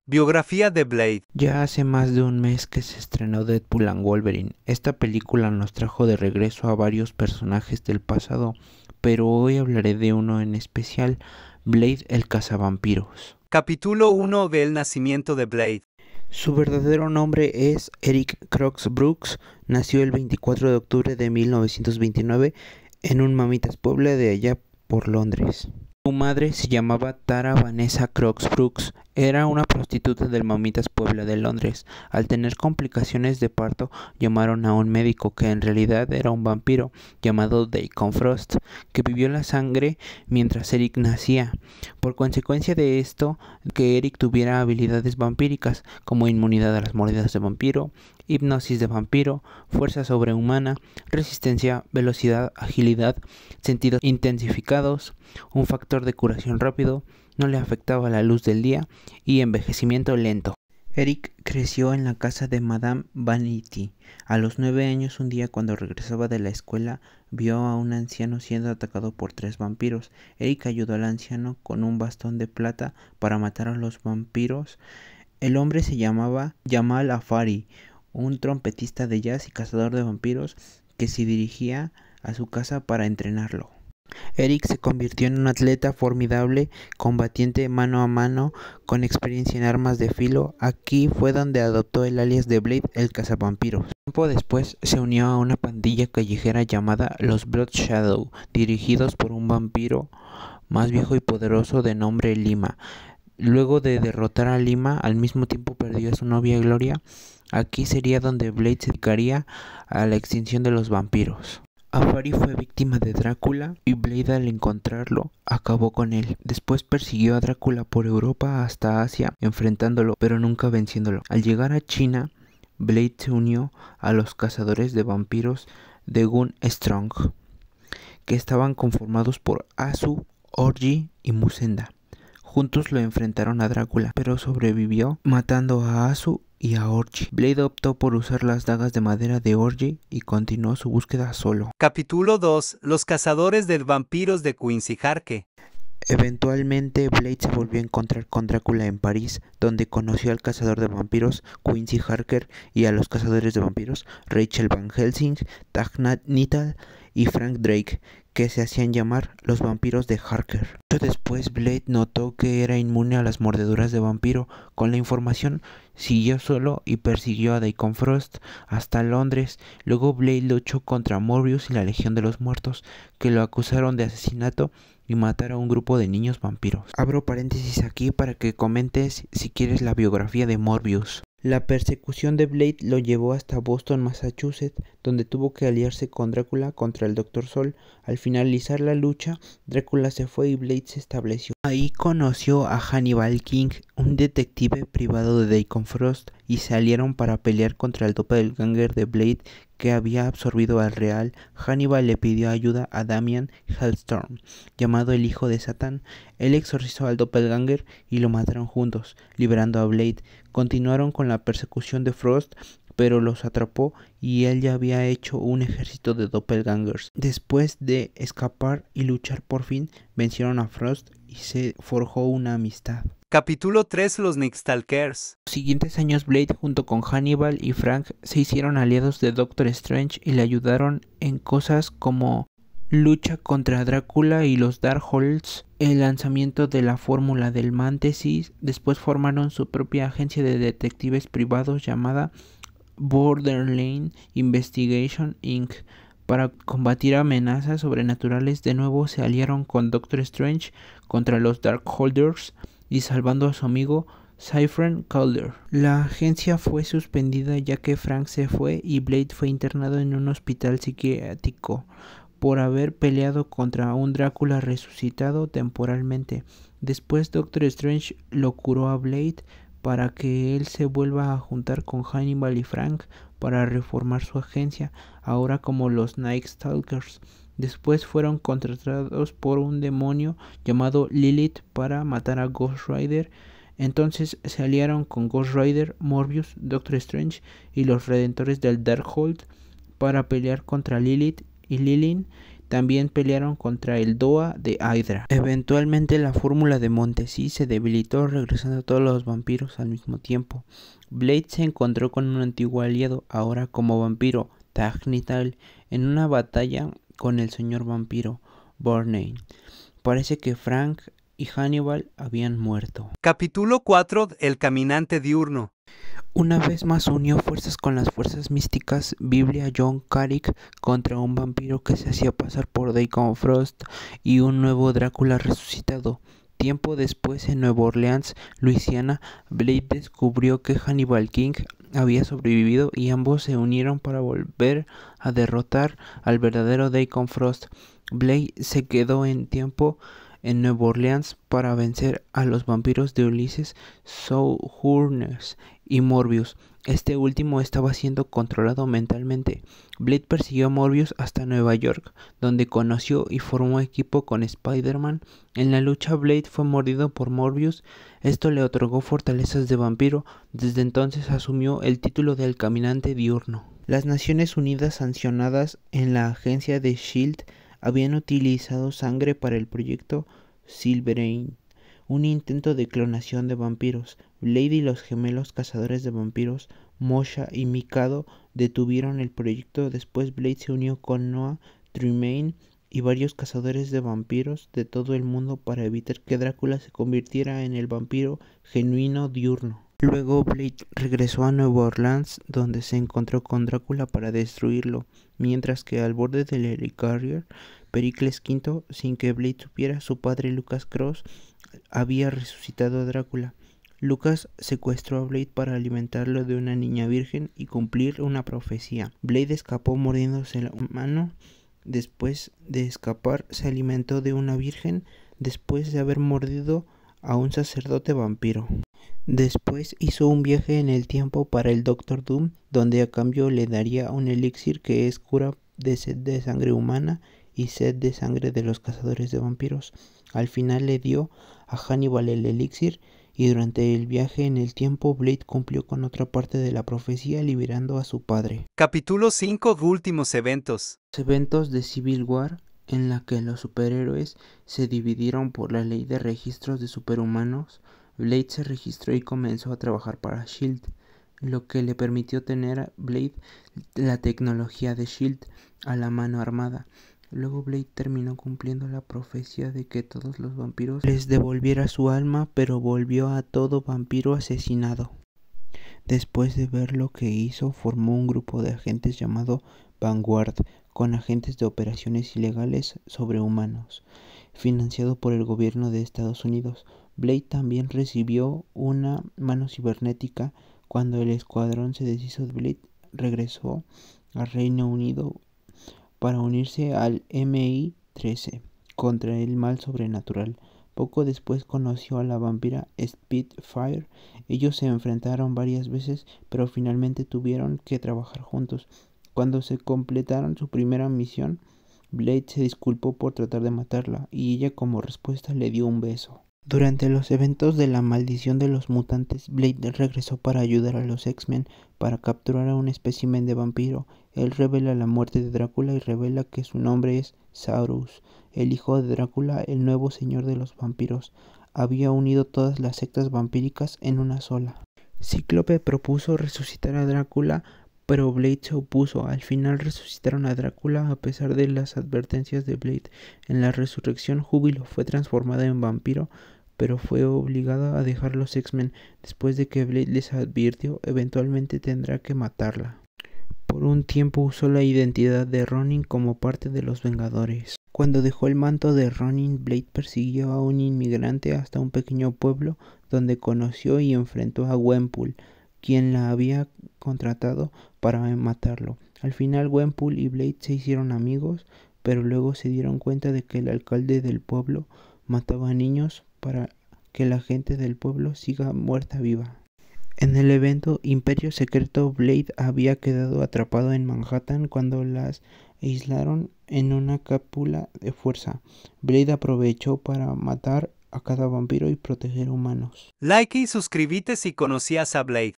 Biografía de Blade. Ya hace más de un mes que se estrenó Deadpool and Wolverine. Esta película nos trajo de regreso a varios personajes del pasado, pero hoy hablaré de uno en especial, Blade el cazavampiros. Capítulo 1 del nacimiento de Blade. Su verdadero nombre es Eric Crox Brooks. Nació el 24 de octubre de 1929 en un Mamitas Puebla de allá por Londres. Su madre se llamaba Tara Vanessa Crox Brooks. Era una prostituta del Mamitas Puebla de Londres. Al tener complicaciones de parto, llamaron a un médico que en realidad era un vampiro llamado Deacon Frost, que vivió la sangre mientras Eric nacía. Por consecuencia de esto, que Eric tuviera habilidades vampíricas como inmunidad a las mordidas de vampiro, hipnosis de vampiro, fuerza sobrehumana, resistencia, velocidad, agilidad, sentidos intensificados, un factor de curación rápido, no le afectaba la luz del día y envejecimiento lento. Eric creció en la casa de Madame Vanity. A los 9 años, un día cuando regresaba de la escuela, vio a un anciano siendo atacado por 3 vampiros. Eric ayudó al anciano con un bastón de plata para matar a los vampiros. El hombre se llamaba Jamal Afari, un trompetista de jazz y cazador de vampiros que se dirigía a su casa para entrenarlo. Eric se convirtió en un atleta formidable, combatiente mano a mano, con experiencia en armas de filo. Aquí fue donde adoptó el alias de Blade el cazavampiros. Tiempo después se unió a una pandilla callejera llamada los Blood Shadow, dirigidos por un vampiro más viejo y poderoso de nombre Lima. Luego de derrotar a Lima, al mismo tiempo perdió a su novia Gloria. Aquí sería donde Blade se dedicaría a la extinción de los vampiros. Afari fue víctima de Drácula y Blade, al encontrarlo, acabó con él. Después persiguió a Drácula por Europa hasta Asia, enfrentándolo pero nunca venciéndolo. Al llegar a China, Blade se unió a los cazadores de vampiros de Gun Strong, que estaban conformados por Asu, Orji y Musenda. Juntos lo enfrentaron a Drácula, pero sobrevivió matando a Asu y a Orji. Blade optó por usar las dagas de madera de Orji y continuó su búsqueda solo. Capítulo 2. Los cazadores de vampiros de Quincy Harke. Eventualmente, Blade se volvió a encontrar con Drácula en París, donde conoció al cazador de vampiros Quincy Harker y a los cazadores de vampiros Rachel Van Helsing, Tag Nital y Frank Drake, que se hacían llamar los vampiros de Harker. Mucho después, Blade notó que era inmune a las mordeduras de vampiro. Con la información, siguió solo y persiguió a Deacon Frost hasta Londres. Luego Blade luchó contra Morbius y la Legión de los Muertos, que lo acusaron de asesinato y matar a un grupo de niños vampiros. Abro paréntesis aquí para que comentes si quieres la biografía de Morbius. La persecución de Blade lo llevó hasta Boston, Massachusetts, donde tuvo que aliarse con Drácula contra el Dr. Sol. Al finalizar la lucha, Drácula se fue y Blade se estableció. Ahí conoció a Hannibal King, un detective privado de Deacon Frost, y se aliaron para pelear contra el doppelganger de Blade que había absorbido al real. Hannibal le pidió ayuda a Damian Hellstorm, llamado el hijo de Satán. Él exorcizó al doppelganger y lo mataron juntos, liberando a Blade. Continuaron con la persecución de Frost, pero los atrapó y él ya había hecho un ejército de doppelgangers. Después de escapar y luchar, por fin vencieron a Frost y se forjó una amistad. Capítulo 3. Los Nixtalkers. Los siguientes años, Blade junto con Hannibal y Frank se hicieron aliados de Doctor Strange y le ayudaron en cosas como lucha contra Drácula y los Darkholds, el lanzamiento de la fórmula del Mantesis. Después formaron su propia agencia de detectives privados llamada Borderline Investigation Inc. Para combatir amenazas sobrenaturales. De nuevo se aliaron con Doctor Strange contra los Darkholders y salvando a su amigo Cyphern Calder. La agencia fue suspendida ya que Frank se fue y Blade fue internado en un hospital psiquiátrico por haber peleado contra un Drácula resucitado temporalmente. Después Doctor Strange lo curó a Blade para que él se vuelva a juntar con Hannibal y Frank para reformar su agencia, ahora como los Night Stalkers. Después fueron contratados por un demonio llamado Lilith para matar a Ghost Rider. Entonces se aliaron con Ghost Rider, Morbius, Doctor Strange y los Redentores del Darkhold para pelear contra Lilith y Lilith. También pelearon contra el Doa de Hydra. Eventualmente la fórmula de Montesi se debilitó, regresando a todos los vampiros al mismo tiempo. Blade se encontró con un antiguo aliado, ahora como vampiro, Tagnital, en una batalla con el señor vampiro, Burney. Parece que Frank y Hannibal habían muerto. Capítulo 4. El caminante diurno. Una vez más unió fuerzas con las fuerzas místicas Biblia John Carrick contra un vampiro que se hacía pasar por Deacon Frost y un nuevo Drácula resucitado. Tiempo después, en Nueva Orleans, Luisiana, Blade descubrió que Hannibal King había sobrevivido y ambos se unieron para volver a derrotar al verdadero Deacon Frost. Blade se quedó en tiempo en Nueva Orleans para vencer a los vampiros de Ulises, Sojourners y Morbius. Este último estaba siendo controlado mentalmente. Blade persiguió a Morbius hasta Nueva York, donde conoció y formó equipo con Spider-Man. En la lucha, Blade fue mordido por Morbius. Esto le otorgó fortalezas de vampiro. Desde entonces asumió el título del Caminante Diurno. Las Naciones Unidas, sancionadas en la agencia de S.H.I.E.L.D., habían utilizado sangre para el proyecto Silverane, un intento de clonación de vampiros. Blade y los gemelos cazadores de vampiros, Mosha y Mikado, detuvieron el proyecto. Después Blade se unió con Noah Tremaine y varios cazadores de vampiros de todo el mundo para evitar que Drácula se convirtiera en el vampiro genuino diurno. Luego Blade regresó a Nueva Orleans, donde se encontró con Drácula para destruirlo, mientras que al borde del Helicarrier, Pericles V, sin que Blade supiera, su padre Lucas Cross había resucitado a Drácula. Lucas secuestró a Blade para alimentarlo de una niña virgen y cumplir una profecía. Blade escapó mordiéndose la mano. Después de escapar, se alimentó de una virgen después de haber mordido a un sacerdote vampiro. Después hizo un viaje en el tiempo para el Doctor Doom, donde a cambio le daría un elixir que es cura de sed de sangre humana y sed de sangre de los cazadores de vampiros. Al final le dio a Hannibal el elixir, y durante el viaje en el tiempo Blade cumplió con otra parte de la profecía, liberando a su padre. Capítulo 5. Últimos eventos. Los eventos de Civil War, en la que los superhéroes se dividieron por la ley de registros de superhumanos. Blade se registró y comenzó a trabajar para S.H.I.E.L.D., lo que le permitió tener a Blade la tecnología de S.H.I.E.L.D. a la mano armada. Luego Blade terminó cumpliendo la profecía de que todos los vampiros les devolviera su alma, pero volvió a todo vampiro asesinado. Después de ver lo que hizo, formó un grupo de agentes llamado Vanguard, con agentes de operaciones ilegales sobre humanos, financiado por el gobierno de Estados Unidos. Blade también recibió una mano cibernética. Cuando el escuadrón se deshizo de Blade, regresó al Reino Unido para unirse al MI-13 contra el mal sobrenatural. Poco después conoció a la vampira Spitfire. Ellos se enfrentaron varias veces, pero finalmente tuvieron que trabajar juntos. Cuando se completaron su primera misión, Blade se disculpó por tratar de matarla, y ella como respuesta le dio un beso. Durante los eventos de la maldición de los mutantes, Blade regresó para ayudar a los X-Men para capturar a un espécimen de vampiro. Él revela la muerte de Drácula y revela que su nombre es Saurus, el hijo de Drácula, el nuevo señor de los vampiros. Había unido todas las sectas vampíricas en una sola. Cíclope propuso resucitar a Drácula, pero Blade se opuso. Al final resucitaron a Drácula a pesar de las advertencias de Blade. En la resurrección, Júbilo fue transformada en vampiro, pero fue obligada a dejar los X-Men después de que Blade les advirtió eventualmente tendrá que matarla. Por un tiempo usó la identidad de Ronin como parte de los Vengadores. Cuando dejó el manto de Ronin, Blade persiguió a un inmigrante hasta un pequeño pueblo donde conoció y enfrentó a Gwenpool, quien la había contratado para matarlo. Al final Gwenpool y Blade se hicieron amigos, pero luego se dieron cuenta de que el alcalde del pueblo mataba a niños para que la gente del pueblo siga muerta viva. En el evento Imperio Secreto, Blade había quedado atrapado en Manhattan cuando las aislaron en una cápsula de fuerza. Blade aprovechó para matar a cada vampiro y proteger humanos. Like y suscríbete si conocías a Blade.